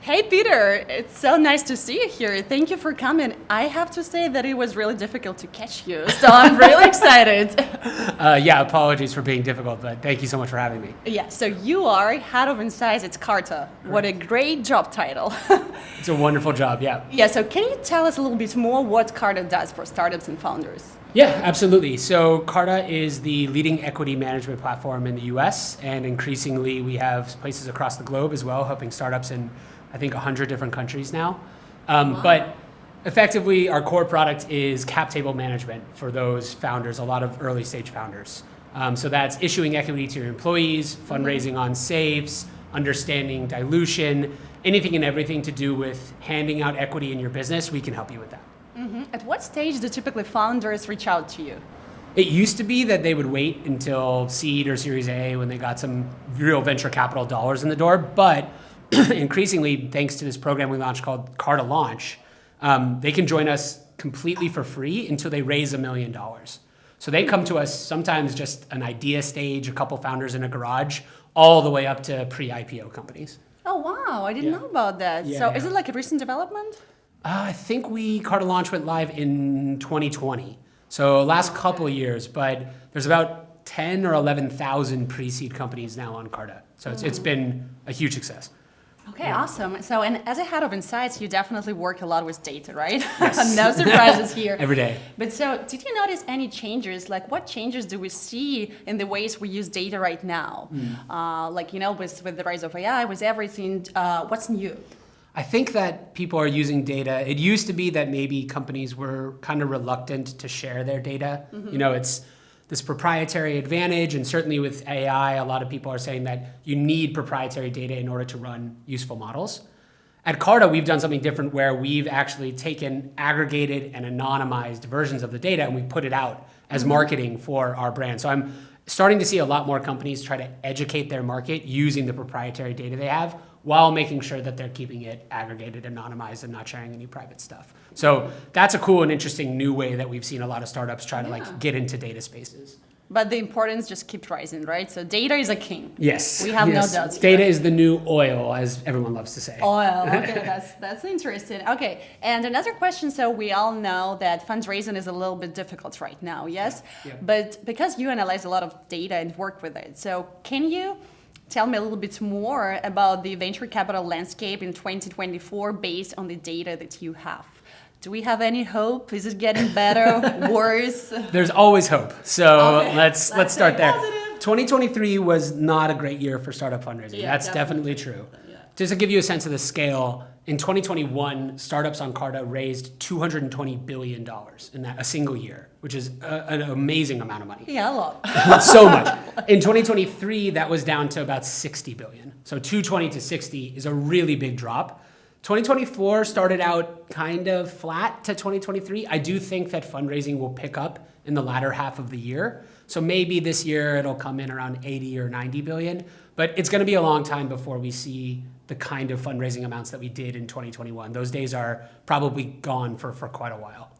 Hey, Peter, it's so nice to see you here. Thank you for coming. I have to say that it was really difficult to catch you, so I'm really excited. Yeah, apologies for being difficult, but thank you so much for having me. Yeah, so you are head of insights at Carta. What a great job title. It's a wonderful job, yeah. Yeah, so can you tell us a little bit more what Carta does for startups and founders? Yeah, absolutely. So Carta is the leading equity management platform in the US, and increasingly we have places across the globe as well, helping startups in, I think, 100 different countries now. Wow. But effectively, our core product is cap table management for those founders, a lot of early stage founders. So that's issuing equity to your employees, fundraising on safes, understanding dilution, anything and everything to do with handing out equity in your business, we can help you with that. At what stage do typically founders reach out to you? It used to be that they would wait until seed or Series A when they got some real venture capital dollars in the door, but increasingly, thanks to this program we launched called Carta Launch, they can join us completely for free until they raise $1 million. So they come to us sometimes just an idea stage, a couple founders in a garage, all the way up to pre-IPO companies. Oh, wow, I didn't know about that. Yeah, so yeah. is it like a recent development? I think Carta Launch went live in 2020. So last couple of years, but there's about 10 or 11,000 pre-seed companies now on Carta. So it's been a huge success. Okay, awesome. So, and as a head of insights, you definitely work a lot with data, right? Yes. No surprises here. Every day. But so, did you notice any changes? Like, what changes do we see in the ways we use data right now? With the rise of AI, with everything, what's new? I think that people are using data. It used to be that maybe companies were kind of reluctant to share their data. You know, it's this proprietary advantage, and certainly with AI, a lot of people are saying that you need proprietary data in order to run useful models. At Carta, we've done something different where we've actually taken aggregated and anonymized versions of the data and we put it out as marketing for our brand. So I'm starting to see a lot more companies try to educate their market using the proprietary data they have while making sure that they're keeping it aggregated, anonymized, and not sharing any private stuff. So that's a cool and interesting new way that we've seen a lot of startups try to get into data spaces. But the importance just keeps rising, right? So data is a king. Yes. We have no doubts here. Data is the new oil, as everyone loves to say. Oil, okay, that's interesting. Okay, and another question, so we all know that fundraising is a little bit difficult right now, yes? Yeah. But because you analyze a lot of data and work with it, so can you tell me a little bit more about the venture capital landscape in 2024 based on the data that you have? Do we have any hope? Is it getting better, worse? There's always hope. So Okay, let's start there. positive. 2023 was not a great year for startup fundraising. Yeah, That's definitely true. Yeah. Just to give you a sense of the scale, in 2021, startups on Carta raised $220 billion in that a single year, which is an amazing amount of money. Yeah, a lot. So much. In 2023, that was down to about 60 billion. So 220 to 60 is a really big drop. 2024 started out kind of flat to 2023. I do think that fundraising will pick up in the latter half of the year. So maybe this year it'll come in around 80 or 90 billion, but it's going to be a long time before we see the kind of fundraising amounts that we did in 2021. Those days are probably gone for quite a while.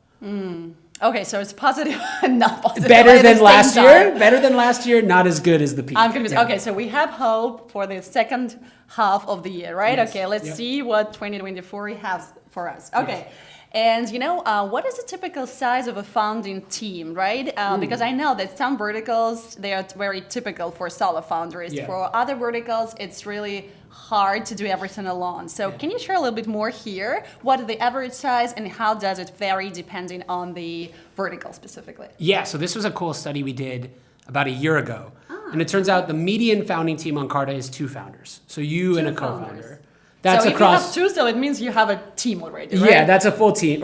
Okay, so it's positive and not positive. Better than last year. Better than last year, not as good as the peak. I'm confused. Yeah. Okay, so we have hope for the second half of the year, right? Yes. Okay, let's see what 2024 has for us. Okay. Yes. And what is the typical size of a founding team, right? Because I know that some verticals, they are very typical for solo founders. Yeah. For other verticals, it's really hard to do everything alone. So can you share a little bit more here? What is the average size and how does it vary depending on the vertical specifically? Yeah, so this was a cool study we did about a year ago. And it turns out the median founding team on Carta is 2 founders. So you and a co-founder. founders. That's so if across. you have 2, so it means you have a team already, right? Yeah, that's a full team,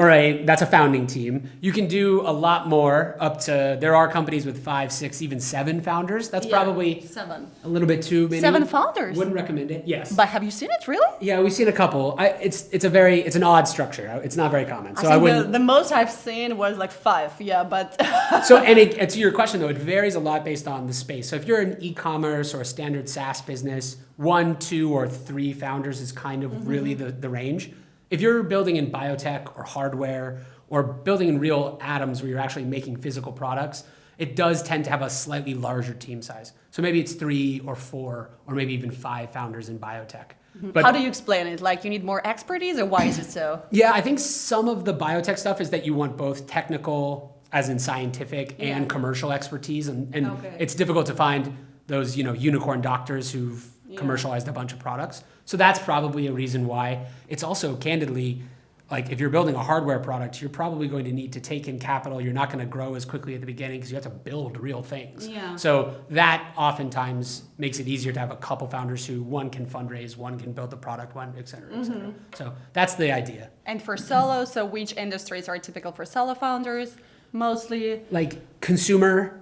that's a founding team. You can do a lot more there are companies with 5, 6, even 7 founders. That's probably 7. a little bit too many. 7 founders? Wouldn't recommend it, yes. But have you seen it, really? Yeah, we've seen a couple. It's an odd structure. It's not very common. So I think wouldn't. the most I've seen was like 5, yeah, but... To your question though, it varies a lot based on the space. So if you're an e-commerce or a standard SaaS business, 1, 2, or 3 founders is kind of really the range. If you're building in biotech or hardware or building in real atoms where you're actually making physical products, it does tend to have a slightly larger team size. So maybe it's 3 or 4 or maybe even 5 founders in biotech. But How do you explain it? Like you need more expertise, or why is it so? yeah, I think some of the biotech stuff is that you want both technical, as in scientific, and commercial expertise, and it's difficult to find those unicorn doctors who've commercialized a bunch of products. So that's probably a reason why. It's also candidly, like if you're building a hardware product, you're probably going to need to take in capital. You're not going to grow as quickly at the beginning because you have to build real things. Yeah. So that oftentimes makes it easier to have a couple founders who one can fundraise, one can build the product, one, et cetera, et cetera. So that's the idea. And for solo, so which industries are typical for solo founders? Mostly Like consumer,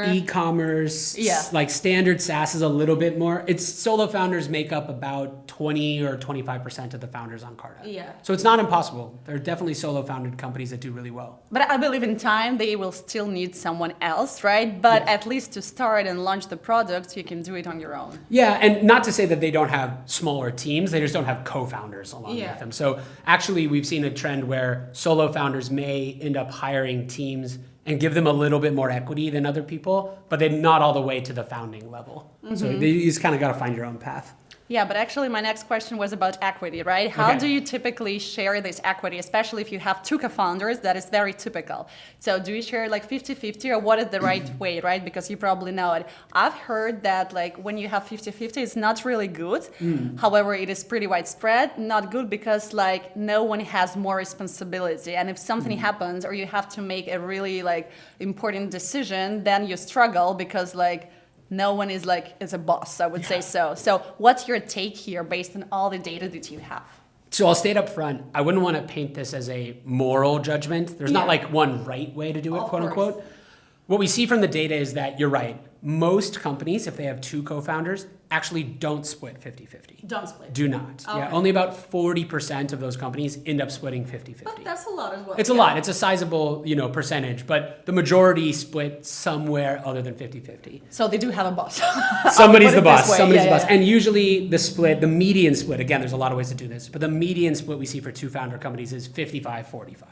e-commerce, like standard SaaS is a little bit more. It's solo founders make up about 20 or 25% of the founders on Carta. Yeah. So it's not impossible. There are definitely solo founded companies that do really well. But I believe in time they will still need someone else, right? But at least to start and launch the product, you can do it on your own. Yeah, and not to say that they don't have smaller teams, they just don't have co-founders along with them. So actually we've seen a trend where solo founders may end up hiring teams and give them a little bit more equity than other people, but they're not all the way to the founding level. So you just kind of got to find your own path. Yeah, but actually my next question was about equity, right? How do you typically share this equity, especially if you have two co-founders? That is very typical. So do you share like 50-50, or what is the right way, right? Because you probably know it. I've heard that like when you have 50-50, it's not really good. However, it is pretty widespread. Not good because like no one has more responsibility. And if something happens or you have to make a really like important decision, then you struggle because like no one is like is a boss, I would say so. So what's your take here based on all the data that you have? So I'll state up front, I wouldn't want to paint this as a moral judgment. There's not like one right way to do it, quote unquote. What we see from the data is that you're right. Most companies, if they have two co-founders, actually don't split 50-50. Don't split. Do not. Okay. Yeah, only about 40% of those companies end up splitting 50-50. But that's a lot as well. It's a lot. It's a sizable, percentage, but the majority split somewhere other than 50-50. So they do have a boss. Somebody's the boss. Somebody's the boss. And usually the median split, again, there's a lot of ways to do this, but the median split we see for two founder companies is 55-45.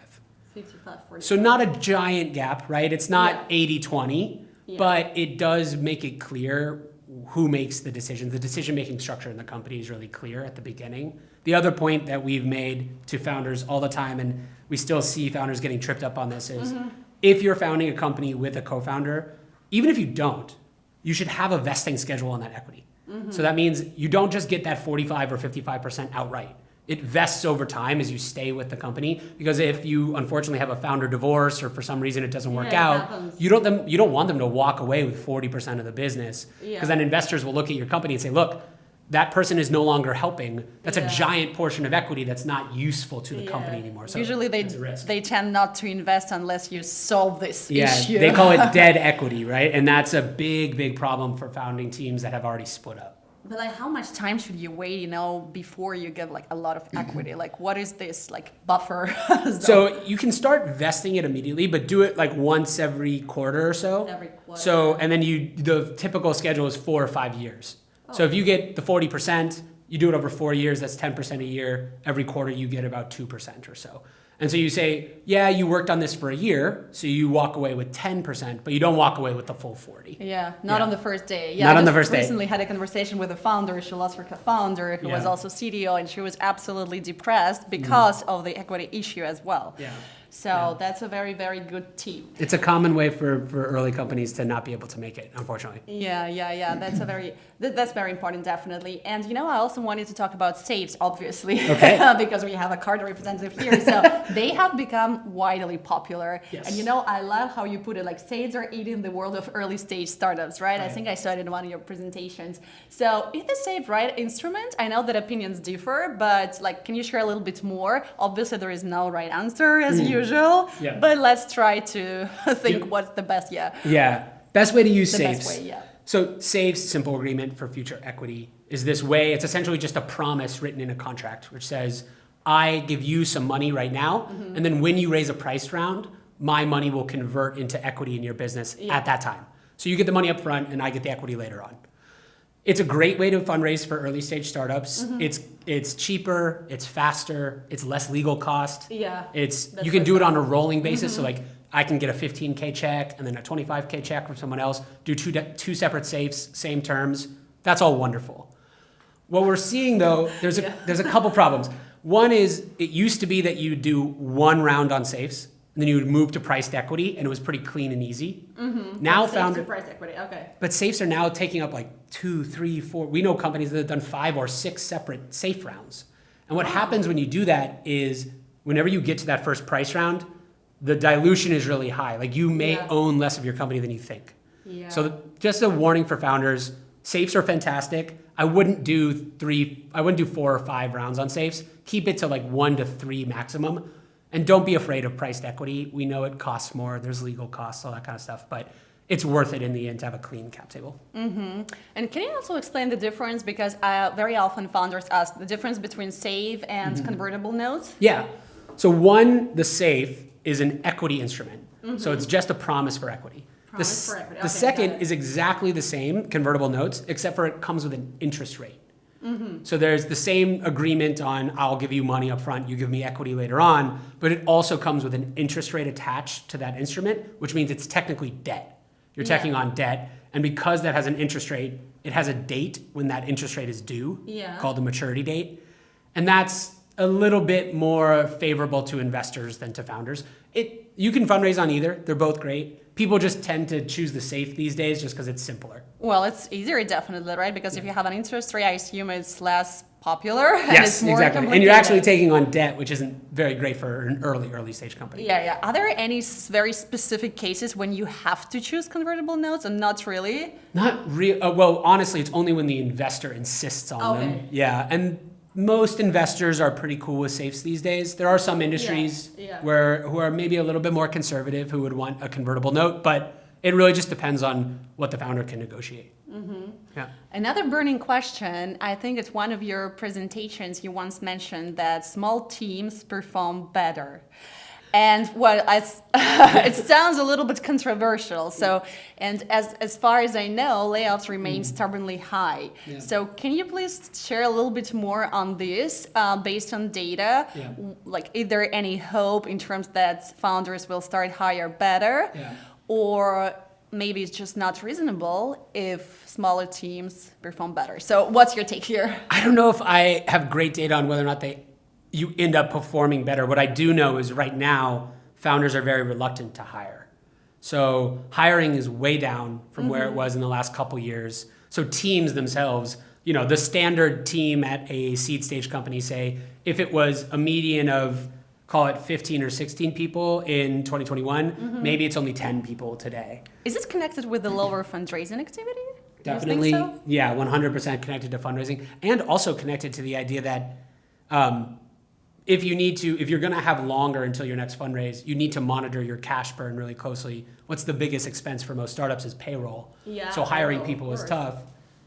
55-45. So not a giant gap, right? It's not 80-20, but it does make it clear who makes the decisions. The decision-making structure in the company is really clear at the beginning. The other point that we've made to founders all the time, and we still see founders getting tripped up on this, is if you're founding a company with a co-founder, even if you don't, you should have a vesting schedule on that equity. So that means you don't just get that 45 or 55% outright. It vests over time as you stay with the company, because if you unfortunately have a founder divorce or for some reason it doesn't work out, you don't want them to walk away with 40% of the business, because then investors will look at your company and say, look, that person is no longer helping. That's a giant portion of equity that's not useful to the company anymore. So usually they tend not to invest unless you solve this issue. They call it dead equity, right? And that's a big, big problem for founding teams that have already split up. But like, how much time should you wait, before you get like a lot of equity? Like, what is this like buffer? So you can start vesting it immediately, but do it like once every quarter or so. Every quarter. So, and then the typical schedule is 4 or 5 years. So if you get the 40%, you do it over 4 years, that's 10% a year. Every quarter you get about 2% or so. And so you say, you worked on this for a year, so you walk away with 10%, but you don't walk away with the full 40. Not on the first day. Not on the first day. I recently had a conversation with a founder. She lost her co-founder, who was also CDO, and she was absolutely depressed because of the equity issue as well. So that's a very, very good tip. It's a common way for early companies to not be able to make it, unfortunately. That's very important, definitely. And I also wanted to talk about safes, obviously, because we have a Carta representative here. So they have become widely popular. Yes. And I love how you put it, like safes are eating the world of early stage startups, right? I think I saw it in one of your presentations. So is the safe right instrument? I know that opinions differ, but like, can you share a little bit more? Obviously, there is no right answer as usual, but let's try to think what's the best, best way to use safes. Best way, So safes, simple agreement for future equity, is this way. It's essentially just a promise written in a contract, which says, I give you some money right now, and then when you raise a price round, my money will convert into equity in your business at that time. So you get the money up front, and I get the equity later on. It's a great way to fundraise for early stage startups. It's cheaper, it's faster, it's less legal cost. You can do it on a rolling basis. So like I can get a 15K check and then a 25K check from someone else, do two separate safes, same terms. That's all wonderful. What we're seeing though, there's a couple problems. One is it used to be that you do one round on safes, and then you would move to priced equity, and it was pretty clean and easy. Now Priced equity, okay. but safes are now taking up like 2, 3, 4. We know companies that have done 5 or 6 separate safe rounds. And what happens when you do that is whenever you get to that first price round, the dilution is really high. Like you may own less of your company than you think. Yeah. So just a warning for founders, safes are fantastic. I wouldn't do 4 or 5 rounds on safes. Keep it to like 1 to 3 maximum. And don't be afraid of priced equity. We know it costs more. There's legal costs, all that kind of stuff. But it's worth it in the end to have a clean cap table. And can you also explain the difference? Because very often founders ask the difference between SAFE and convertible notes. Yeah. So one, the SAFE is an equity instrument. So it's just a promise for equity. The second is exactly the same, convertible notes, except for it comes with an interest rate. So there's the same agreement on I'll give you money up front, you give me equity later on, but it also comes with an interest rate attached to that instrument, which means it's technically debt. You're taking on debt, and because that has an interest rate, it has a date when that interest rate is due, called the maturity date. And that's a little bit more favorable to investors than to founders. You can fundraise on either, they're both great. People just tend to choose the safe these days just because it's simpler. Well, it's easier, definitely, right? Because if you have an interest rate, I assume it's less popular. And Yes, it's more exactly. And you're actually taking on debt, which isn't very great for an early stage company. Yeah. Are there any very specific cases when you have to choose convertible notes and not really? Not real. Well, honestly, it's only when the investor insists on them. Yeah, and most investors are pretty cool with safes these days. There are some industries who are maybe a little bit more conservative who would want a convertible note, but it really just depends on what the founder can negotiate. Yeah. Another burning question, I think it's one of your presentations, you once mentioned that small teams perform better. And well, it sounds a little bit controversial. So, and as far as I know, layoffs remain stubbornly high. Yeah. So, can you please share a little bit more on this, based on data? Yeah. Like, is there any hope in terms that founders will start hire better, or maybe it's just not reasonable if smaller teams perform better? So, what's your take here? I don't know if I have great data on whether or not you end up performing better. What I do know is right now, founders are very reluctant to hire. So hiring is way down from where it was in the last couple years. So teams themselves, the standard team at a seed stage company, say, if it was a median of, call it 15 or 16 people in 2021, maybe it's only 10 people today. Is this connected with the lower fundraising activity? Definitely, so? Yeah, 100% connected to fundraising, and also connected to the idea that if you're going to have longer until your next fundraise, you need to monitor your cash burn really closely. What's the biggest expense for most startups is payroll. Yeah, so hiring people is tough.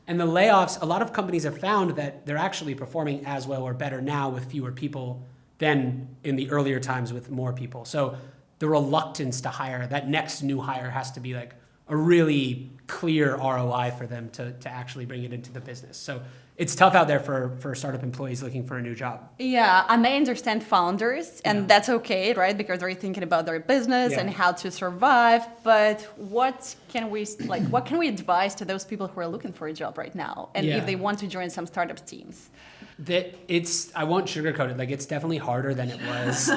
And the layoffs, a lot of companies have found that they're actually performing as well or better now with fewer people than in the earlier times with more people. So the reluctance to hire, that next new hire has to be like a really clear ROI for them to actually bring it into the business. So it's tough out there for startup employees looking for a new job. Yeah, I may understand founders, and that's okay, right? Because they're thinking about their business and how to survive. But what can we advise to those people who are looking for a job right now, and if they want to join some startup teams? I won't sugarcoat it. Like, it's definitely harder than it was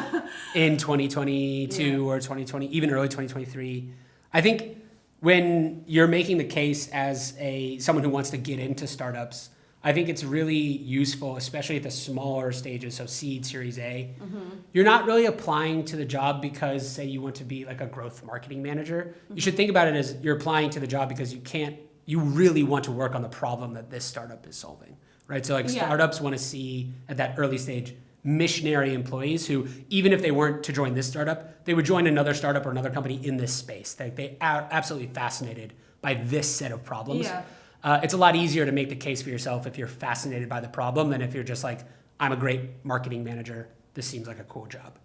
in 2022 or 2020, even early 2023. I think when you're making the case as someone who wants to get into startups, I think it's really useful, especially at the smaller stages, so seed, Series A. You're not really applying to the job because, say, you want to be like a growth marketing manager. You should think about it as you're applying to the job because you really want to work on the problem that this startup is solving, right? So startups want to see at that early stage missionary employees who, even if they weren't to join this startup, they would join another startup or another company in this space. They are absolutely fascinated by this set of problems. Yeah. It's a lot easier to make the case for yourself if you're fascinated by the problem than if you're just like, I'm a great marketing manager. This seems like a cool job.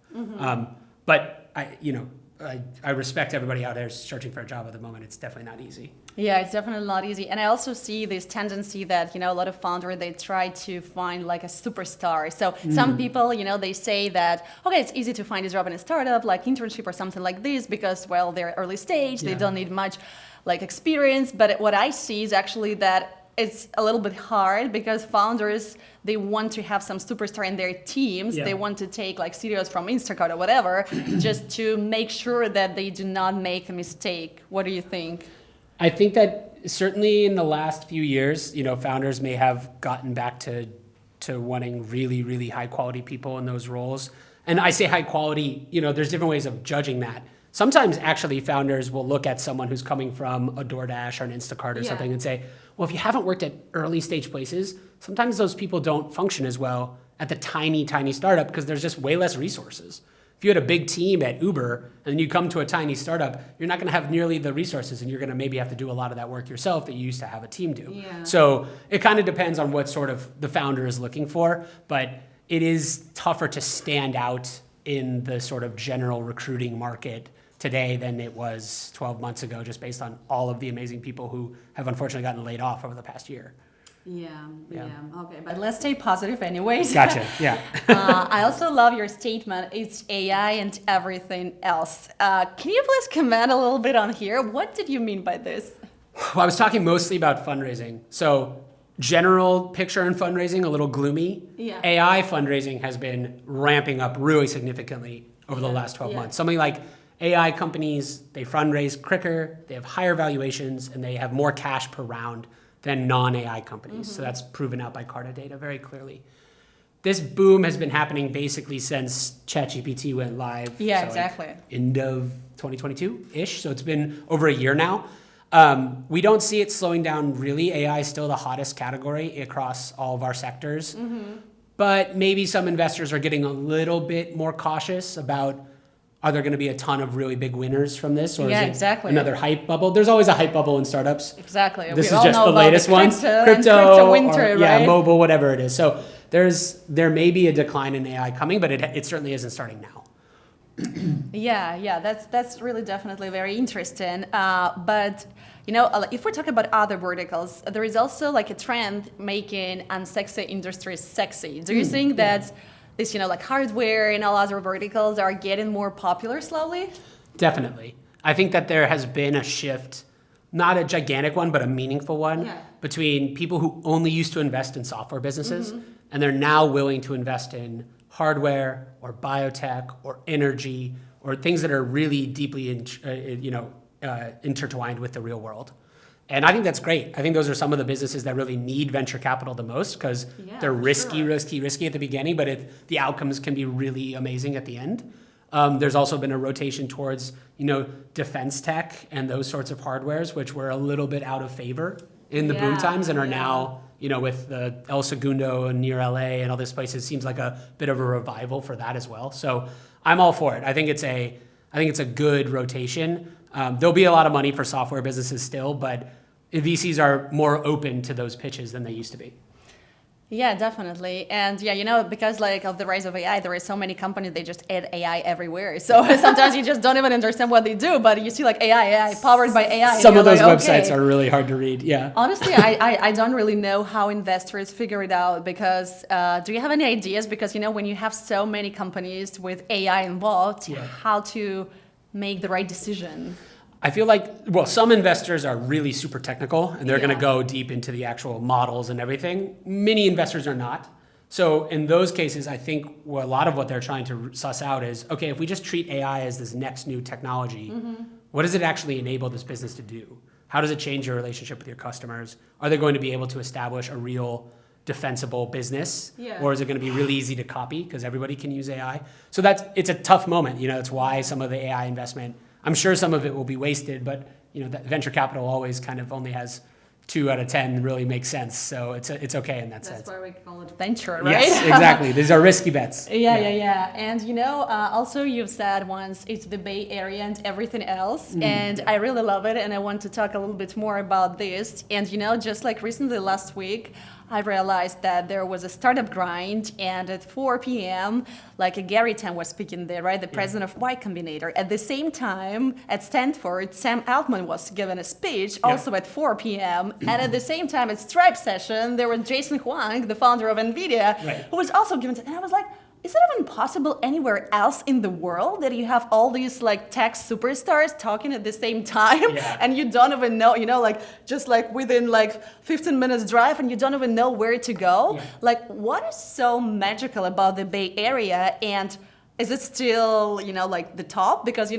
But I respect everybody out there searching for a job at the moment. It's definitely not easy. Yeah, it's definitely not easy. And I also see this tendency that, a lot of founders, they try to find like a superstar. So some people, they say that, okay, it's easy to find a job in a startup, like internship or something like this, because, well, they're early stage, they don't need much like experience. But what I see is actually that it's a little bit hard because founders, they want to have some superstar in their teams. Yeah. They want to take like CEOs from Instacart or whatever, just to make sure that they do not make a mistake. What do you think? I think that certainly in the last few years, founders may have gotten back to wanting really, really high quality people in those roles. And I say high quality, there's different ways of judging that. Sometimes actually founders will look at someone who's coming from a DoorDash or an Instacart or something and say, well, if you haven't worked at early stage places, sometimes those people don't function as well at the tiny, tiny startup because there's just way less resources. If you had a big team at Uber and then you come to a tiny startup, you're not going to have nearly the resources and you're going to maybe have to do a lot of that work yourself that you used to have a team do. Yeah. So it kind of depends on what sort of the founder is looking for, but it is tougher to stand out in the sort of general recruiting market today than it was 12 months ago, just based on all of the amazing people who have unfortunately gotten laid off over the past year. Yeah. Okay, but let's stay positive anyways. Gotcha, yeah. I also love your statement, it's AI and everything else. Can you please comment a little bit on here? What did you mean by this? Well, I was talking mostly about fundraising. So general picture in fundraising, a little gloomy. Yeah. AI fundraising has been ramping up really significantly over the last 12 months. Something like AI companies, they fundraise quicker, they have higher valuations, and they have more cash per round than non-AI companies. So that's proven out by Carta data very clearly. This boom has been happening basically since ChatGPT went live. Yeah, so exactly. Like end of 2022-ish. So it's been over a year now. We don't see it slowing down really. AI is still the hottest category across all of our sectors. But maybe some investors are getting a little bit more cautious about, are there going to be a ton of really big winners from this? Or is it another hype bubble? There's always a hype bubble in startups. Exactly. This is just the latest one. Crypto winter, right? Yeah, mobile, whatever it is. So there may be a decline in AI coming, but it certainly isn't starting now. Yeah, that's really definitely very interesting. But if we talk about other verticals, there is also like a trend making unsexy industries sexy. Do you think that this, like hardware and all other verticals are getting more popular slowly? Definitely. I think that there has been a shift, not a gigantic one, but a meaningful one, between people who only used to invest in software businesses, and they're now willing to invest in hardware or biotech or energy or things that are really deeply intertwined with the real world. And I think that's great. I think those are some of the businesses that really need venture capital the most because they're risky at the beginning, but the outcomes can be really amazing at the end. There's also been a rotation towards, defense tech and those sorts of hardwares, which were a little bit out of favor in the boom times and are now, with the El Segundo and near LA and all this places, seems like a bit of a revival for that as well. So I'm all for it. I think it's a good rotation. There'll be a lot of money for software businesses still, but VCs are more open to those pitches than they used to be. Yeah, definitely. And because of the rise of AI, there are so many companies, they just add AI everywhere. So sometimes you just don't even understand what they do, but you see AI powered by AI. Some of those websites are really hard to read, yeah. Honestly, I don't really know how investors figure it out because do you have any ideas? Because, when you have so many companies with AI involved, how to make the right decision? I feel like, some investors are really super technical and they're going to go deep into the actual models and everything. Many investors are not. So in those cases, I think a lot of what they're trying to suss out is, okay, if we just treat AI as this next new technology, what does it actually enable this business to do? How does it change your relationship with your customers? Are they going to be able to establish a real defensible business? Or is it going to be really easy to copy because everybody can use AI? So it's a tough moment. That's why some of the AI investment, I'm sure some of it will be wasted, but that venture capital always kind of only has 2 out of 10 really makes sense. So it's okay in that sense. That's why we call it venture, right? Yes, exactly. These are risky bets. Yeah. And also you've said once it's the Bay Area and everything else. And I really love it. And I want to talk a little bit more about this. And just like recently last week, I realized that there was a startup grind, and at 4 p.m., Gary Tan was speaking there, right? The president of Y Combinator. At the same time, at Stanford, Sam Altman was giving a speech, also at 4 p.m. And at the same time, at Stripe session, there was Jason Huang, the founder of NVIDIA, who was also giving. And I was like, is it even possible anywhere else in the world that you have all these like tech superstars talking at the same time and you don't even know, like just like within like 15 minutes drive and you don't even know where to go? Yeah. Like what is so magical about the Bay Area, and is it still, like the top? Because,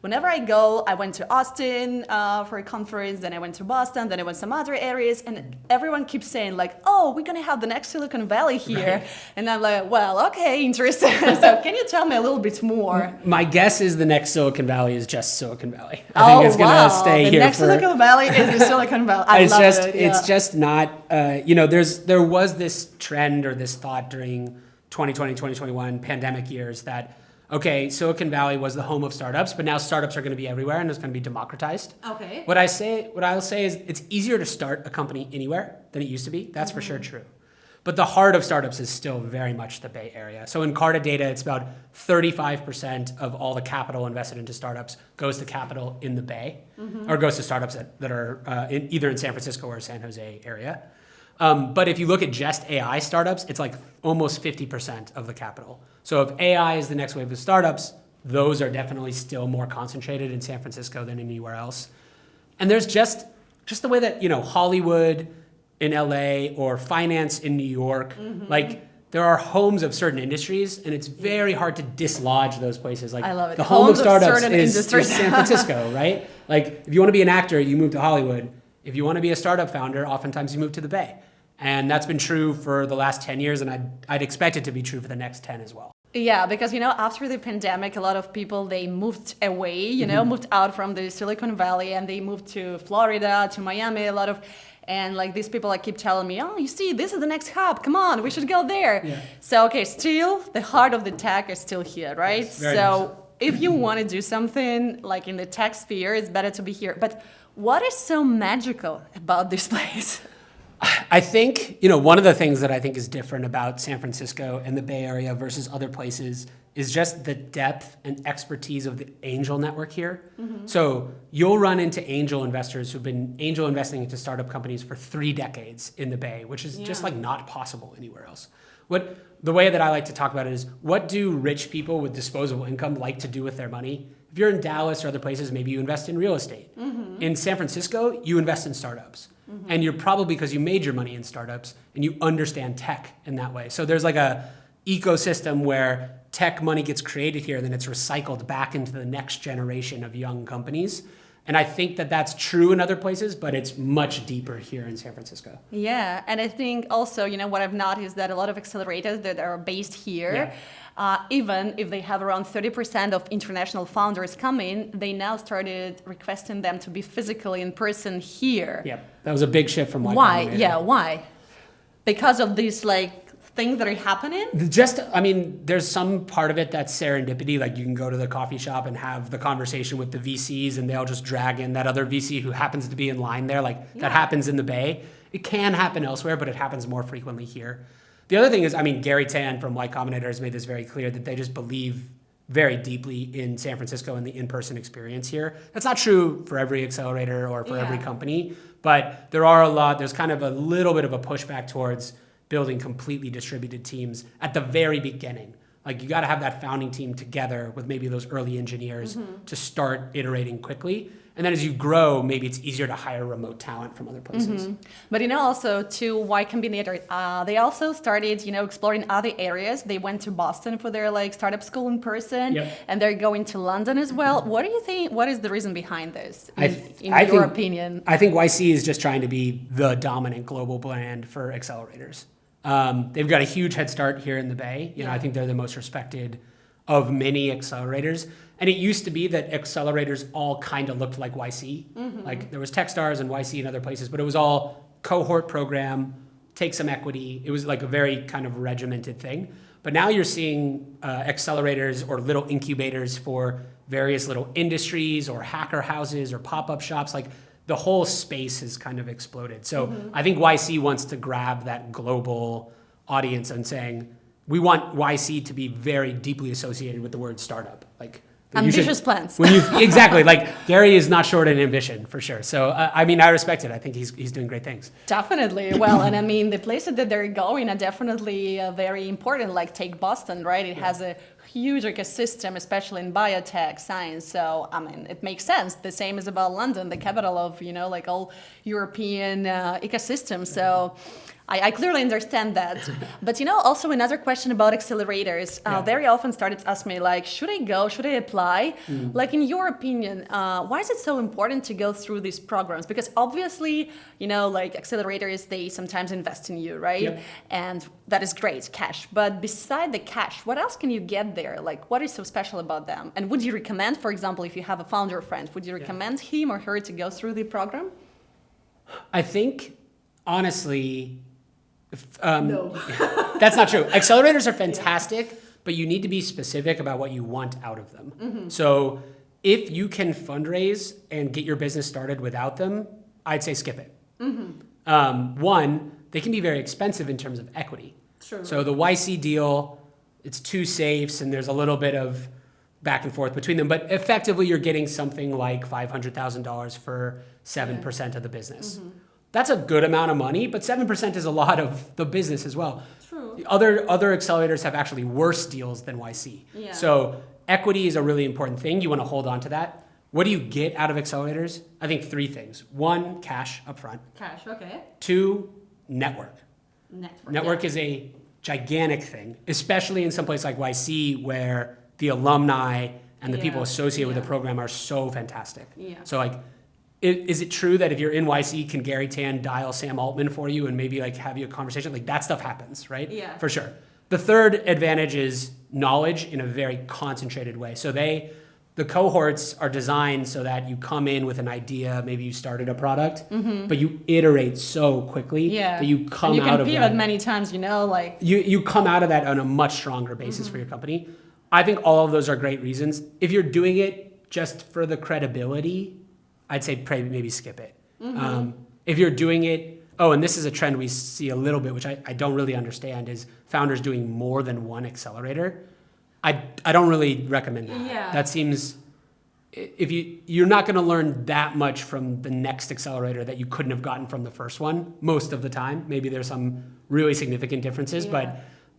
whenever I go, I went to Austin for a conference, then I went to Boston, then I went to some other areas, and everyone keeps saying like, oh, we're going to have the next Silicon Valley here. Right. And I'm like, well, okay, interesting. So can you tell me a little bit more? My guess is the next Silicon Valley is just Silicon Valley. I think it's going to stay the here. The next Silicon Valley is the Silicon Valley. I love it. Yeah. It's just not, there was this trend or this thought during 2020, 2021 pandemic years that, okay, Silicon Valley was the home of startups, but now startups are going to be everywhere and it's going to be democratized. Okay. What I'll say is it's easier to start a company anywhere than it used to be. That's for sure true. But the heart of startups is still very much the Bay Area. So in Carta data, it's about 35% of all the capital invested into startups goes to capital in the Bay, or goes to startups that are either in San Francisco or San Jose area. But if you look at just AI startups, it's like almost 50% of the capital. So if AI is the next wave of startups, those are definitely still more concentrated in San Francisco than anywhere else. And there's just the way that, Hollywood in LA or finance in New York, like there are homes of certain industries and it's very hard to dislodge those places. Like I love it. The home of startups is industries. San Francisco, right? Like if you want to be an actor, you move to Hollywood. If you want to be a startup founder, oftentimes you move to the Bay. And that's been true for the last 10 years, and I'd expect it to be true for the next 10 as well. Yeah, because, after the pandemic, a lot of people, they moved away, moved out from the Silicon Valley, and they moved to Florida, to Miami, and like these people keep telling me, oh, you see, this is the next hub. Come on, we should go there. Yeah. So, okay, still, the heart of the tech is still here, right? Yes, very much so. If you want to do something like in the tech sphere, it's better to be here. But what is so magical about this place? I think, one of the things that I think is different about San Francisco and the Bay Area versus other places is just the depth and expertise of the angel network here. So you'll run into angel investors who've been angel investing into startup companies for 3 decades in the Bay, which is just like not possible anywhere else. The way that I like to talk about it is, what do rich people with disposable income like to do with their money? If you're in Dallas or other places, maybe you invest in real estate. In San Francisco, you invest in startups. And you're probably because you made your money in startups and you understand tech in that way. So there's like a ecosystem where tech money gets created here, then it's recycled back into the next generation of young companies. And I think that that's true in other places, but it's much deeper here in San Francisco. Yeah, and I think also, what I've noticed that a lot of accelerators that are based here, even if they have around 30% of international founders coming, they now started requesting them to be physically in person here. Yeah, that was a big shift from why? Yeah, why? Because of these things that are happening? There's some part of it that's serendipity. Like you can go to the coffee shop and have the conversation with the VCs and they'll just drag in that other VC who happens to be in line there. That happens in the Bay. It can happen elsewhere, but it happens more frequently here. The other thing is, Gary Tan from Y Combinator has made this very clear that they just believe very deeply in San Francisco and the in-person experience here. That's not true for every accelerator or for every company, but there's kind of a little bit of a pushback towards building completely distributed teams at the very beginning. Like you got to have that founding team together with maybe those early engineers to start iterating quickly. And then as you grow, maybe it's easier to hire remote talent from other places. But also to Y Combinator, they also started, exploring other areas. They went to Boston for their startup school in person, and they're going to London as well. What do you think? What is the reason behind this, in your opinion? I think YC is just trying to be the dominant global brand for accelerators. They've got a huge head start here in the Bay. I think they're the most respected of many accelerators. And it used to be that accelerators all kind of looked like YC. Like there was Techstars and YC and other places, but it was all cohort program, take some equity. It was like a very kind of regimented thing. But now you're seeing accelerators or little incubators for various little industries or hacker houses or pop-up shops. Like the whole space has kind of exploded. So I think YC wants to grab that global audience and saying, we want YC to be very deeply associated with the word startup. Like Ambitious plans. Exactly. Like Gary is not short in ambition for sure. So I mean, I respect it. I think he's doing great things. Definitely. Well, and I mean, the places that they're going are definitely very important. Like take Boston, right? It has a huge ecosystem, especially in biotech science. So I mean, it makes sense. The same is about London, the capital of like all European ecosystem. So. I clearly understand that. But also another question about accelerators. Very often startups ask me like, should I go? Should I apply? Like in your opinion, why is it so important to go through these programs? Because obviously, like accelerators, they sometimes invest in you, right? Yep. And that is great, cash. But beside the cash, what else can you get there? Like what is so special about them? And would you recommend, for example, if you have a founder friend, would you recommend him or her to go through the program? I think, honestly, No. that's not true. Accelerators are fantastic, but you need to be specific about what you want out of them. So if you can fundraise and get your business started without them, I'd say skip it. One, they can be very expensive in terms of equity. True. So the YC deal, it's two safes and there's a little bit of back and forth between them, but effectively you're getting something like $500,000 for 7% of the business. That's a good amount of money, but 7% is a lot of the business as well. True. Other accelerators have actually worse deals than YC. Yeah. So equity is a really important thing. You want to hold on to that. What do you get out of accelerators? I think three things. One, cash upfront. Cash, okay. Two, network. Network yeah. is a gigantic thing, especially in some place like YC where the alumni and the people associated with the program are so fantastic. Yeah. So like, is it true that if you're in YC, can Gary Tan dial Sam Altman for you and maybe like have you a conversation? Like that stuff happens, right? Yeah. For sure. The third advantage is knowledge in a very concentrated way. So the cohorts are designed so that you come in with an idea, maybe you started a product, but you iterate so quickly that you come and you out of can that. pivot many times, like You come out of that on a much stronger basis for your company. I think all of those are great reasons. If you're doing it just for the credibility, I'd say maybe skip it. If you're doing it, and this is a trend we see a little bit, which I don't really understand, is founders doing more than one accelerator. I don't really recommend that. Yeah. That seems, if you're not going to learn that much from the next accelerator that you couldn't have gotten from the first one most of the time. Maybe there's some really significant differences, but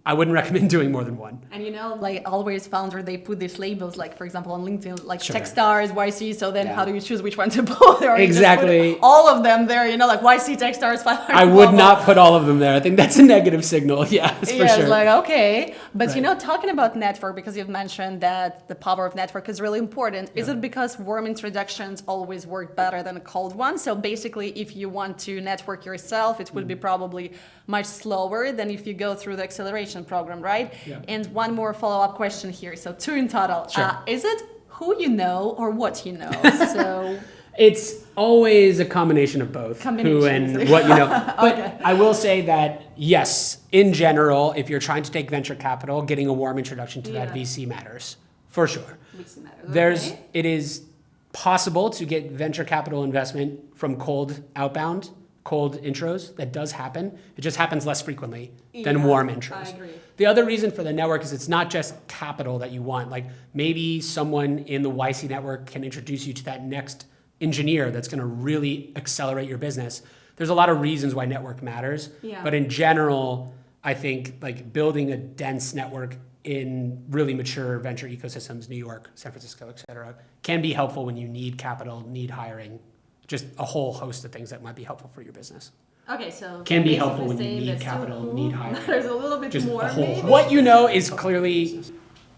I wouldn't recommend doing more than one. And like always founder, they put these labels, like for example on LinkedIn, like Sure. Techstars, YC, so then how do you choose which one to put? Or Exactly. You just put all of them there, like YC, Techstars, 500. I would not put all of them there. I think that's a negative signal. Yes, for sure. It's like, okay. But Right. talking about network, because you've mentioned that the power of network is really important. Is it because warm introductions always work better than a cold one? So basically, if you want to network yourself, it would be probably much slower than if you go through the acceleration program, right? Yeah. And one more follow-up question here. So 2 in total. Sure. Is it who you know or what you know? So It's always a combination of both. Who and what you know. But Okay. I will say that, yes, in general, if you're trying to take venture capital, getting a warm introduction to that VC matters, for sure. It is possible to get venture capital investment from cold intros. That does happen. It just happens less frequently than warm intros. I agree. The other reason for the network is it's not just capital that you want. Like maybe someone in the YC network can introduce you to that next engineer that's going to really accelerate your business. There's a lot of reasons why network matters. Yeah. But in general, I think like building a dense network in really mature venture ecosystems, New York, San Francisco, et cetera, can be helpful when you need capital, need hiring, just a whole host of things that might be helpful for your business. Okay, so Can be helpful when you need capital, need hiring. There's a little bit Just more. a whole Maybe. host. What you know is clearly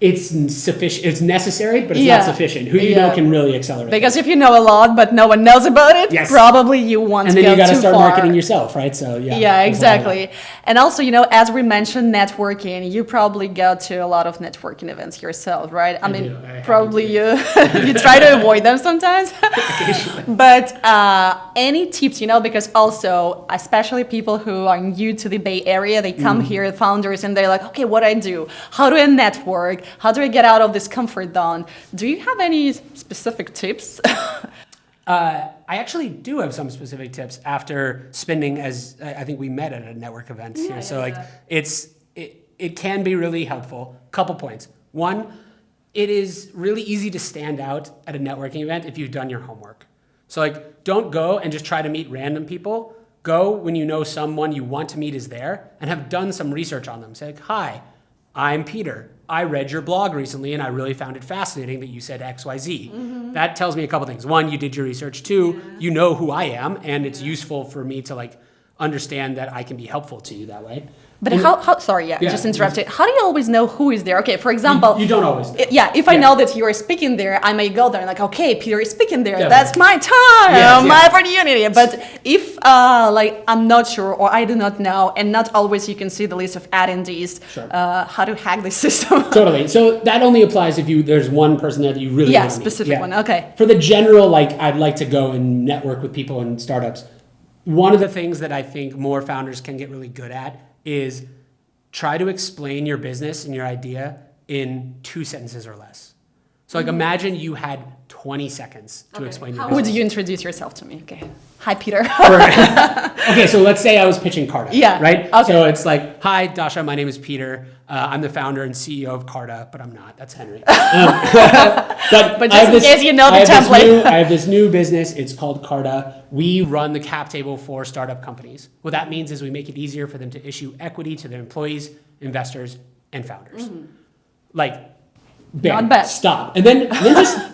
it's sufficient. It's necessary, but it's Yeah. not sufficient. Who you know can really accelerate. Because if you know a lot but no one knows about it, Yes. probably you want and to then go you got to too start far. marketing yourself, right? So Yeah, there's a lot of exactly. And also, as we mentioned networking, you probably go to a lot of networking events yourself, right? I mean, do. I probably you you try to avoid them sometimes. But any tips, because also, especially people who are new to the Bay Area, they come here, founders, and they're like, okay, what do I do? How do I network? How do I get out of this comfort zone? Do you have any specific tips? I actually do have some specific tips after spending, as I think we met at a network event here. So it can be really helpful. Couple points. One, it is really easy to stand out at a networking event if you've done your homework. So like, don't go and just try to meet random people. Go when you know someone you want to meet is there and have done some research on them. Say like, hi, I'm Peter. I read your blog recently and I really found it fascinating that you said XYZ. That tells me a couple things. One, you did your research. Two, you know who I am and it's useful for me to like understand that I can be helpful to you that way. But just interrupted. How do you always know who is there? Okay, for example, you don't always know. If I know that you are speaking there, I may go there and like, okay, Peter is speaking there. Definitely. That's my time, my opportunity. But if I'm not sure or I do not know, and not always you can see the list of attendees, how to hack the system? Totally. So that only applies if there's one person that you really want to meet. Specific one. Okay. For the general, like I'd like to go and network with people in startups. One of the things that I think more founders can get really good at is try to explain your business and your idea in 2 sentences or less. So like imagine you had 20 seconds to explain your business. How would you introduce yourself to me? Okay. Hi, Peter. Okay, so let's say I was pitching Carta, right? Okay. So it's like, hi, DASHA, my name is Peter. I'm the founder and CEO of Carta, but I'm not. That's Henry. But just in case you know the template. I have this new business. It's called Carta. We run the cap table for startup companies. What that means is we make it easier for them to issue equity to their employees, investors, and founders. Like, bam, stop. And then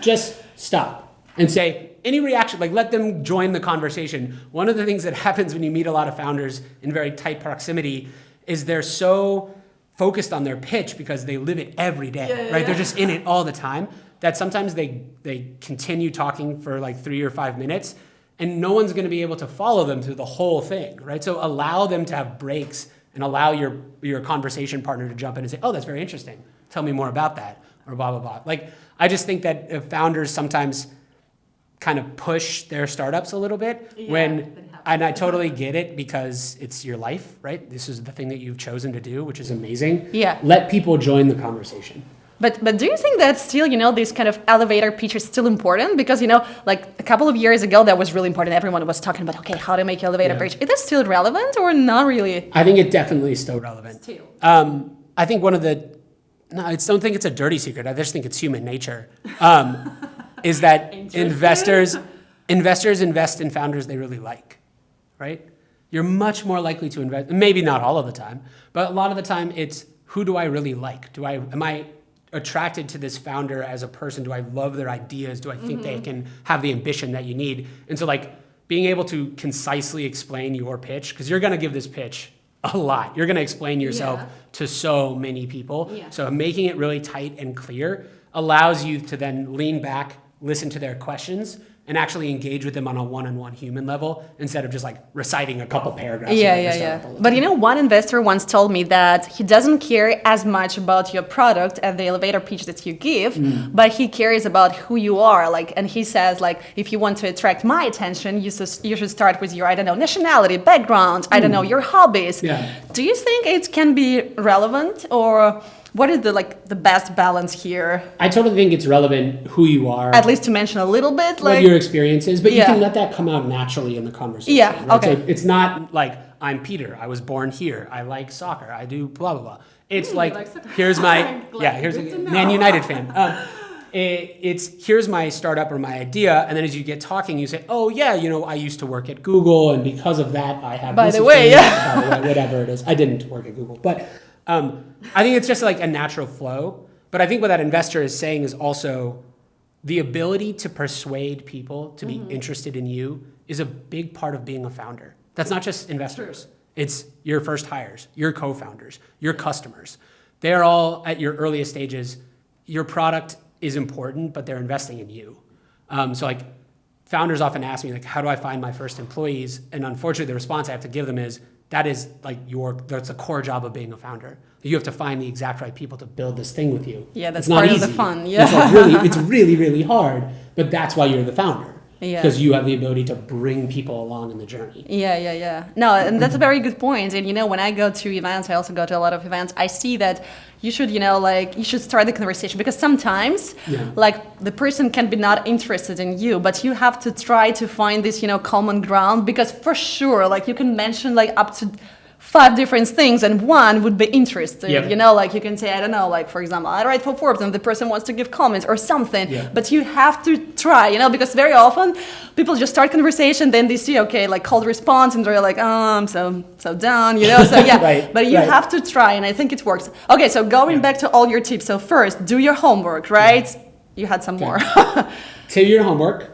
just stop and say, any reaction, like let them join the conversation. One of the things that happens when you meet a lot of founders in very tight proximity is they're so focused on their pitch because they live it every day, right? They're just in it all the time that sometimes they continue talking for like 3 or 5 minutes and no one's gonna be able to follow them through the whole thing, right? So allow them to have breaks and allow your conversation partner to jump in and say, oh, that's very interesting. Tell me more about that, or blah, blah, blah. Like, I just think that founders sometimes kind of push their startups a little bit and I totally get it because it's your life, right? This is the thing that you've chosen to do, which is amazing. Yeah. Let people join the conversation. But do you think that still, this kind of elevator pitch is still important? Because, like a couple of years ago, that was really important. Everyone was talking about, okay, how to make elevator pitch. Is it still relevant or not really? I think it definitely is still relevant. Still. I think I don't think it's a dirty secret. I just think it's human nature. Is that investors invest in founders they really like, right? You're much more likely to invest, maybe not all of the time, but a lot of the time it's who do I really like? Am I attracted to this founder as a person? Do I love their ideas? Do I think they can have the ambition that you need? And so like being able to concisely explain your pitch, because you're gonna give this pitch a lot. You're gonna explain yourself to so many people. Yeah. So making it really tight and clear allows you to then lean back, listen to their questions, and actually engage with them on a one-on-one human level instead of just like reciting a couple paragraphs. But one investor once told me that he doesn't care as much about your product and the elevator pitch that you give, but he cares about who you are. Like, and he says, like, if you want to attract my attention, you should start with your, nationality, background, your hobbies. Yeah. Do you think it can be relevant, or what is the best balance here? I totally think it's relevant who you are. At least to mention a little bit. What your experience is, but you can let that come out naturally in the conversation. Yeah, right? okay. So it's not like, I'm Peter, I was born here, I like soccer, I do blah, blah, blah. It's here's my, here's a Man United fan. Here's my startup or my idea, and then as you get talking, you say, oh yeah, I used to work at Google, and because of that, I have By the way, whatever it is. I didn't work at Google, but I think it's just like a natural flow. But I think what that investor is saying is also the ability to persuade people to be interested in you is a big part of being a founder. That's not just investors. It's your first hires, your co-founders, your customers. They're all at your earliest stages. Your product is important, but they're investing in you. So like founders often ask me, like, how do I find my first employees? And unfortunately, the response I have to give them is, that is like that's a core job of being a founder. You have to find the exact right people to build this thing with you. Yeah, that's part of the fun. Yeah, it's really, really hard, but that's why you're the founder. Yeah. Because you have the ability to bring people along in the journey. Yeah. No, and that's a very good point. And when I go to events, I also go to a lot of events. I see that you should, you should start the conversation, because sometimes, the person can be not interested in you, but you have to try to find this, common ground, because for sure, you can mention up to 5 different things and one would be interested. Yep. You know, like you can say, I don't know, like for example, I write for Forbes and the person wants to give comments or something, but you have to try, you know, because very often people just start conversation, then they see, okay, like cold response, and they're like, oh, I'm so down, you know, so yeah, but you have to try, and I think it works. Okay, so going back to all your tips, so first, do your homework, right? You had some more. Do your homework,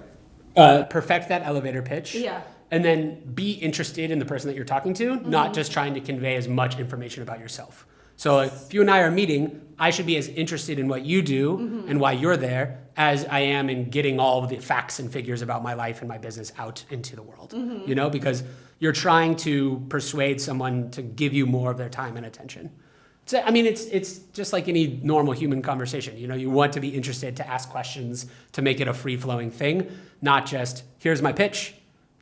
perfect that elevator pitch. Yeah. And then be interested in the person that you're talking to, not just trying to convey as much information about yourself. So if you and I are meeting, I should be as interested in what you do and why you're there as I am in getting all of the facts and figures about my life and my business out into the world, you know, because you're trying to persuade someone to give you more of their time and attention. So, I mean, it's just like any normal human conversation. You know, you want to be interested, to ask questions, to make it a free-flowing thing, not just, here's my pitch.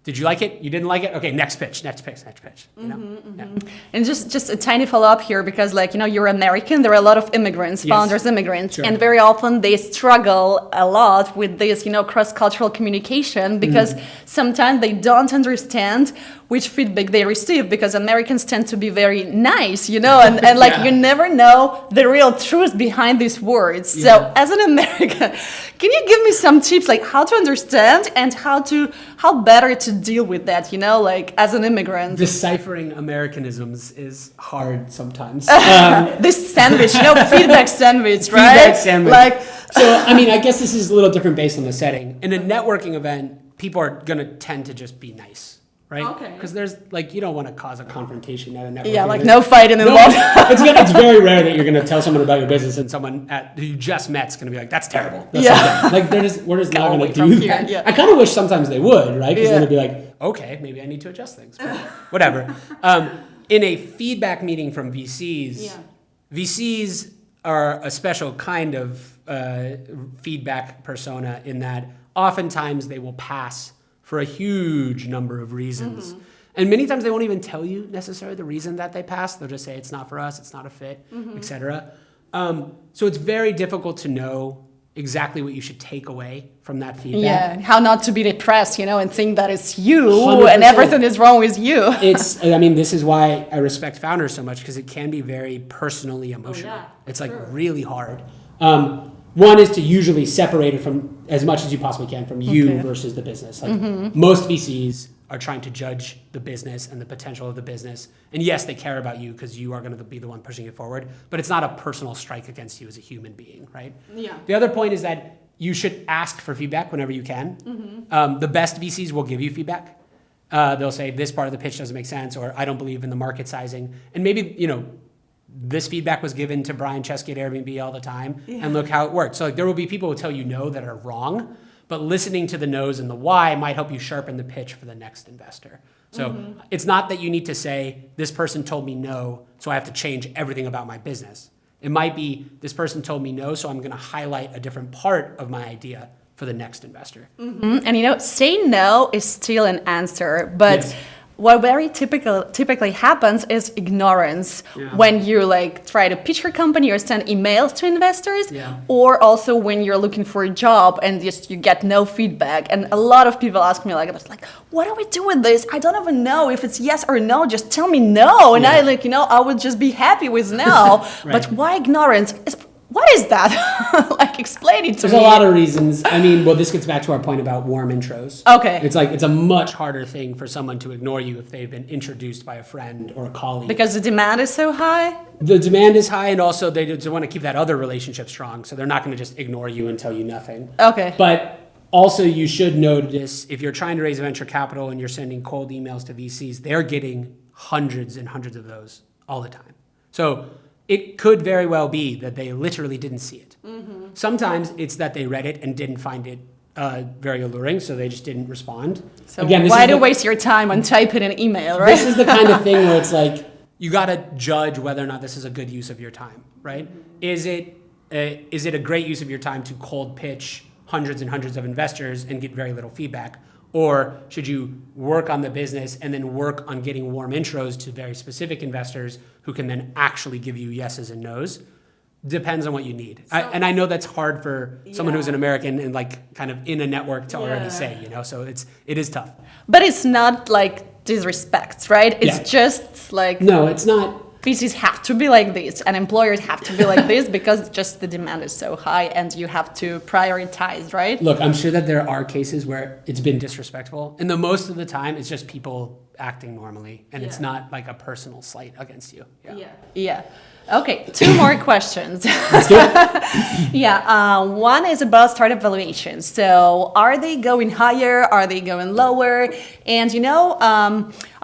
Did you like it? You didn't like it? Okay, next pitch. You know? Yeah. And just a tiny follow-up here, because like, you know, you're American, there are a lot of immigrants, founders, immigrants, and very often they struggle a lot with this, you know, cross-cultural communication, because sometimes they don't understand which feedback they receive, because Americans tend to be very nice, you know, and like you never know the real truth behind these words. So as an American, can you give me some tips, like how to understand and how better to deal with that, you know, like as an immigrant? Deciphering Americanisms is hard sometimes. This sandwich, you know, feedback sandwich, right? Feedback sandwich. Like, so, I mean, I guess this is a little different based on the setting. In a networking event, people are going to tend to just be nice. Right? Okay. Because there's like, you don't want to cause a confrontation at a networking yeah, like event. no fighting involved. It's very rare that you're going to tell someone about your business and someone who you just met's going to be like, that's terrible. That's like we're just not going to do that. Yeah. I kind of wish sometimes they would, right? Because then it'd be like, okay, maybe I need to adjust things. But whatever. In a feedback meeting from VCs, VCs are a special kind of feedback persona in that oftentimes they will pass for a huge number of reasons. And many times they won't even tell you necessarily the reason that they passed. They'll just say, it's not for us, it's not a fit, etc. So it's very difficult to know exactly what you should take away from that feedback. Yeah, how not to be depressed, you know, and think that it's you 100%. And everything is wrong with you. I mean, this is why I respect founders so much, because it can be very personally emotional. It's like really hard. One is to usually separate it from as much as you possibly can from you versus the business. Like most VCs are trying to judge the business and the potential of the business. And yes, they care about you because you are going to be the one pushing it forward, but it's not a personal strike against you as a human being, right? Yeah. The other point is that you should ask for feedback whenever you can. The best VCs will give you feedback. They'll say this part of the pitch doesn't make sense, or I don't believe in the market sizing. And maybe, you know, this feedback was given to Brian Chesky at Airbnb all the time, and look how it worked. So like, there will be people who tell you no that are wrong, but listening to the no's and the why might help you sharpen the pitch for the next investor. So it's not that you need to say, this person told me no, so I have to change everything about my business. It might be, this person told me no, so I'm going to highlight a different part of my idea for the next investor. And you know, saying no is still an answer, but what very typically happens is ignorance when you like try to pitch your company or send emails to investors, or also when you're looking for a job and just you get no feedback. And a lot of people ask me like, what do we do with this? I don't even know if it's yes or no. Just tell me no, and I like, you know, I would just be happy with no. But why ignorance? What is that? Like, explain it to me. There's a lot of reasons. I mean, well, this gets back to our point about warm intros. Okay. It's like, it's a much harder thing for someone to ignore you if they've been introduced by a friend or a colleague. Because the demand is so high? The demand is high, and also they just want to keep that other relationship strong, so they're not going to just ignore you and tell you nothing. Okay. But also, you should notice, if you're trying to raise venture capital and you're sending cold emails to VCs, they're getting hundreds and hundreds of those all the time. So it could very well be that they literally didn't see it. Sometimes it's that they read it and didn't find it very alluring, so they just didn't respond. So again, why do waste your time on typing an email, right? This is the kind of thing where it's like, you got to judge whether or not this is a good use of your time, right? Is it a great use of your time to cold pitch hundreds and hundreds of investors and get very little feedback? Or should you work on the business and then work on getting warm intros to very specific investors who can then actually give you yeses and nos? Depends on what you need. And I know that's hard for someone who's an American and like kind of in a network to already say, you know, so it is tough. But it's not like disrespect, right? It's Yeah. just like No, it's not. VCs have to be like this and employers have to be like this because just the demand is so high and you have to prioritize, right? Look, I'm sure that there are cases where it's been disrespectful, and the most of the time it's just people acting normally, and it's not like a personal slight against you. Yeah. Okay, 2 more questions. Let's do it. One is about startup valuations. So are they going higher? Are they going lower? And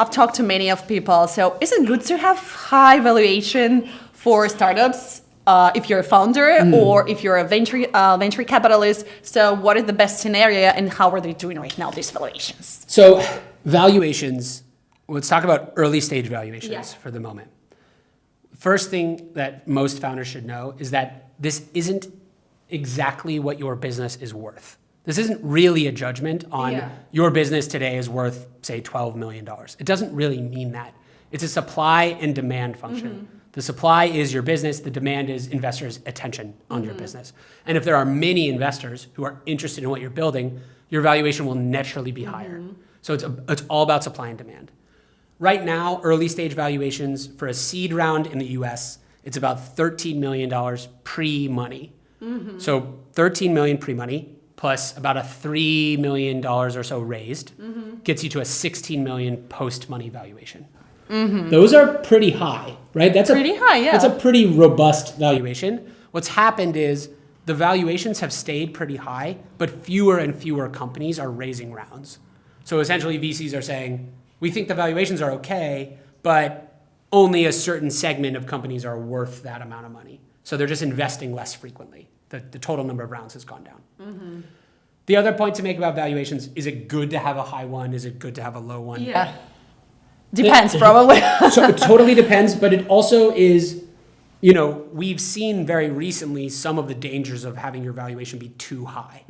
I've talked to many of people. So is it good to have high valuation for startups if you're a founder or if you're a venture capitalist? So what is the best scenario and how are they doing right now, these valuations? So valuations, let's talk about early stage valuations for the moment. First thing that most founders should know is that this isn't exactly what your business is worth. This isn't really a judgment on your business today is worth, say, $12 million. It doesn't really mean that. It's a supply and demand function. The supply is your business, the demand is investors' attention on your business. And if there are many investors who are interested in what you're building, your valuation will naturally be higher. So it's all about supply and demand. Right now, early stage valuations for a seed round in the US, it's about $13 million pre-money. So $13 million pre-money plus about a $3 million or so raised gets you to a $16 million post-money valuation. Those are pretty high, right? That's pretty high, yeah. That's a pretty robust valuation. What's happened is the valuations have stayed pretty high, but fewer and fewer companies are raising rounds. So essentially VCs are saying, we think the valuations are okay, but only a certain segment of companies are worth that amount of money. So they're just investing less frequently. The total number of rounds has gone down. The other point to make about valuations, is it good to have a high one? Is it good to have a low one? Yeah. Depends, probably. So it totally depends, but it also is, we've seen very recently some of the dangers of having your valuation be too high.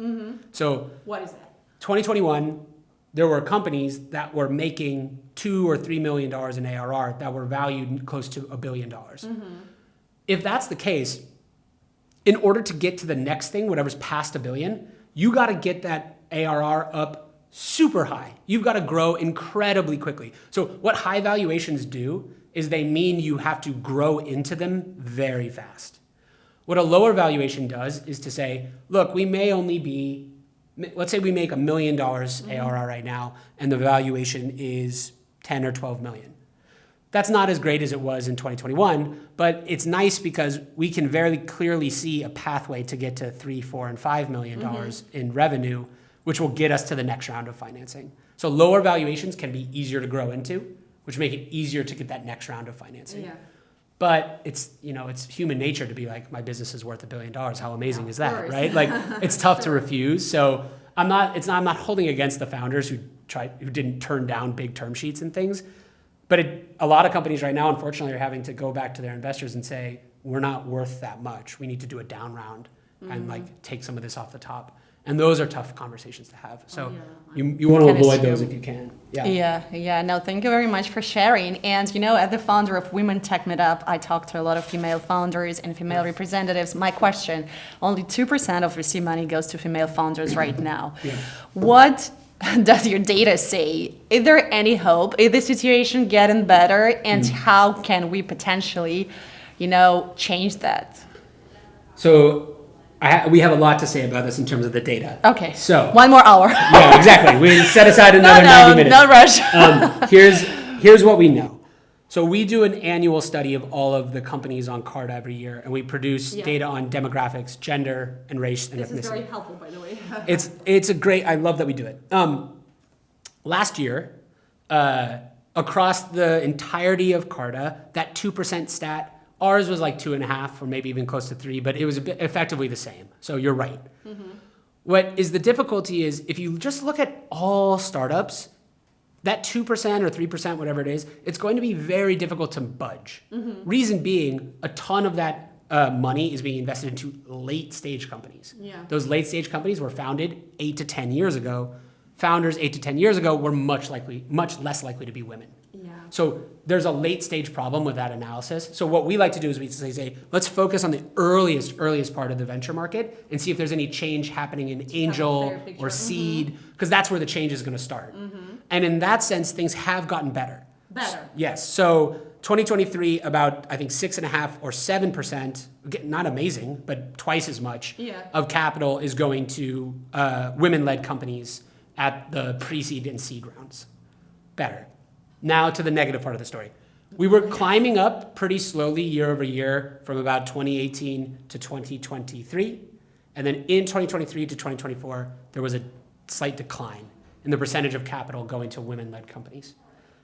So What is that? 2021, there were companies that were making $2 or $3 million in ARR that were valued close to $1 billion. If that's the case, in order to get to the next thing, whatever's past $1 billion, you got to get that ARR up super high. You've got to grow incredibly quickly. So what high valuations do is they mean you have to grow into them very fast. What a lower valuation does is to say, look, we may only be, let's say we make $1 million ARR right now, and the valuation is 10 or 12 million. That's not as great as it was in 2021, but it's nice because we can very clearly see a pathway to get to $3, $4, and $5 million in revenue, which will get us to the next round of financing. So lower valuations can be easier to grow into, which make it easier to get that next round of financing. But it's human nature to be like, my business is worth $1 billion. How amazing is that, right? Like, it's tough to refuse. So I'm not holding against the founders who didn't turn down big term sheets and things. But a lot of companies right now, unfortunately, are having to go back to their investors and say, we're not worth that much. We need to do a down round and take some of this off the top. And those are tough conversations to have. So you want to avoid those if you can. Yeah. No, thank you very much for sharing. And, as the founder of Women Tech Meetup, I talk to a lot of female founders and female representatives. My question, only 2% of VC money goes to female founders right now. What does your data say? Is there any hope? Is the situation getting better? And how can we potentially, change that? So we have a lot to say about this in terms of the data. Okay. So 1 more hour. Yeah, exactly. We set aside another 90 minutes. No rush. Here's what we know. So we do an annual study of all of the companies on Carta every year, and we produce data on demographics, gender, and race and ethnicity. This is very helpful, by the way. It's a great. I love that we do it. Last year, across the entirety of Carta, that 2% stat. Ours was like 2.5 or maybe even close to 3, but it was effectively the same. So you're right. What is the difficulty is if you just look at all startups, that 2% or 3%, whatever it is, it's going to be very difficult to budge. Reason being, a ton of that money is being invested into late stage companies. Those late stage companies were founded 8 to 10 years ago. Founders 8 to 10 years ago were much less likely to be women. So there's a late stage problem with that analysis. So what we like to do is we say, let's focus on the earliest part of the venture market and see if there's any change happening in angel or seed, because that's where the change is going to start. And in that sense, things have gotten better. Better. Yes. So 2023, about, I think, 6.5 or 7%, not amazing, but twice as much of capital is going to women-led companies at the pre-seed and seed rounds. Better. Now to the negative part of the story. We were climbing up pretty slowly year over year from about 2018 to 2023. And then in 2023 to 2024, there was a slight decline in the percentage of capital going to women-led companies.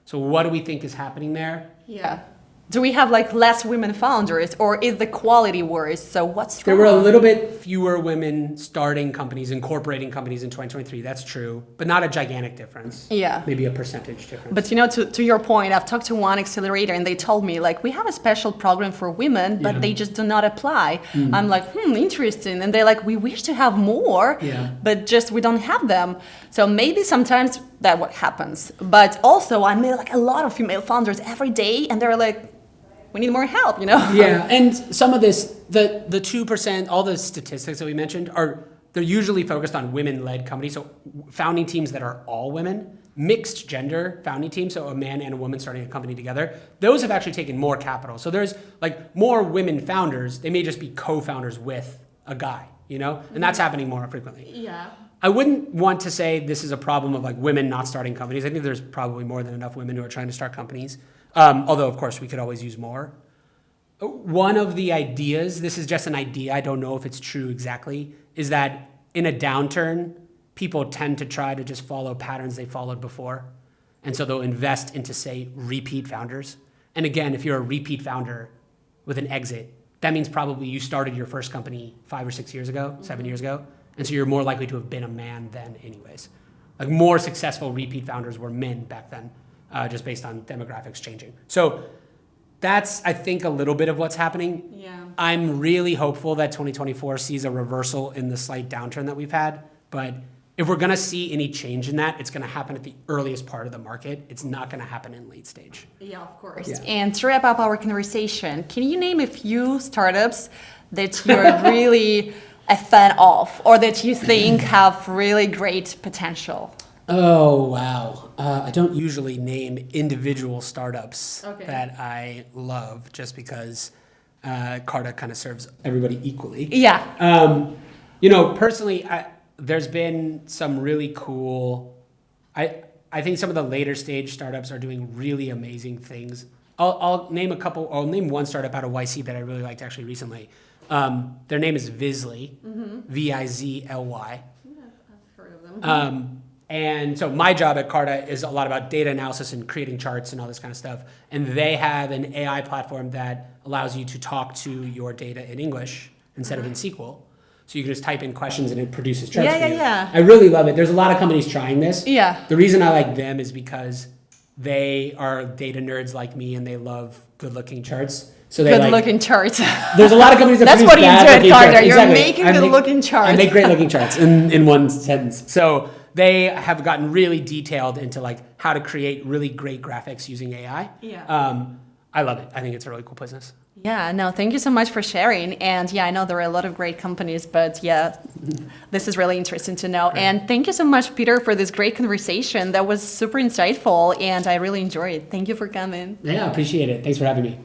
So what do we think is happening there? Yeah. Do we have like less women founders, or is the quality worse? So what's wrong? There were a little bit fewer women starting companies, incorporating companies in 2023. That's true, but not a gigantic difference. Yeah. Maybe a percentage difference. But to your point, I've talked to one accelerator and they told me like, we have a special program for women, but they just do not apply. I'm like, interesting. And they're like, we wish to have more, but just we don't have them. So maybe sometimes that's what happens. But also I meet like a lot of female founders every day and they're like, we need more help, Yeah, and some of this, the 2%, all the statistics that we mentioned they're usually focused on women-led companies. So founding teams that are all women, mixed gender founding teams, so a man and a woman starting a company together, those have actually taken more capital. So there's like more women founders. They may just be co-founders with a guy, and that's happening more frequently. Yeah. I wouldn't want to say this is a problem of like women not starting companies. I think there's probably more than enough women who are trying to start companies. Although, of course, we could always use more. One of the ideas, this is just an idea, I don't know if it's true exactly, is that in a downturn, people tend to try to just follow patterns they followed before. And so they'll invest into, say, repeat founders. And again, if you're a repeat founder with an exit, that means probably you started your first company 5 or 6 years ago, 7 years ago. And so you're more likely to have been a man then anyways. Like more successful repeat founders were men back then. Just based on demographics changing. So that's, I think, a little bit of what's happening. Yeah. I'm really hopeful that 2024 sees a reversal in the slight downturn that we've had. But if we're going to see any change in that, it's going to happen at the earliest part of the market. It's not going to happen in late stage. Yeah, of course. Yeah. And to wrap up our conversation, can you name a few startups that you're really a fan of or that you think have really great potential? Oh, wow. I don't usually name individual startups that I love just because Carta kind of serves everybody equally. Yeah. Personally, there's been some really cool, I think some of the later stage startups are doing really amazing things. I'll name one startup out of YC that I really liked actually recently. Their name is Vizly, Vizly. Yeah, I've heard of them. And so my job at Carta is a lot about data analysis and creating charts and all this kind of stuff. And they have an AI platform that allows you to talk to your data in English instead of in SQL. So you can just type in questions and it produces charts for you. Yeah. I really love it. There's a lot of companies trying this. Yeah. The reason I like them is because they are data nerds like me and they love good-looking charts. So they good-looking charts. There's a lot of companies that That's produce what you do at Carta. You're Exactly. making good-looking charts. I make great-looking charts in one sentence. So they have gotten really detailed into like how to create really great graphics using AI. Yeah. I love it. I think it's a really cool business. Yeah, no, thank you so much for sharing. And yeah, I know there are a lot of great companies, but yeah, this is really interesting to know. Right. And thank you so much, Peter, for this great conversation. That was super insightful and I really enjoyed it. Thank you for coming. Yeah, I appreciate it. Thanks for having me.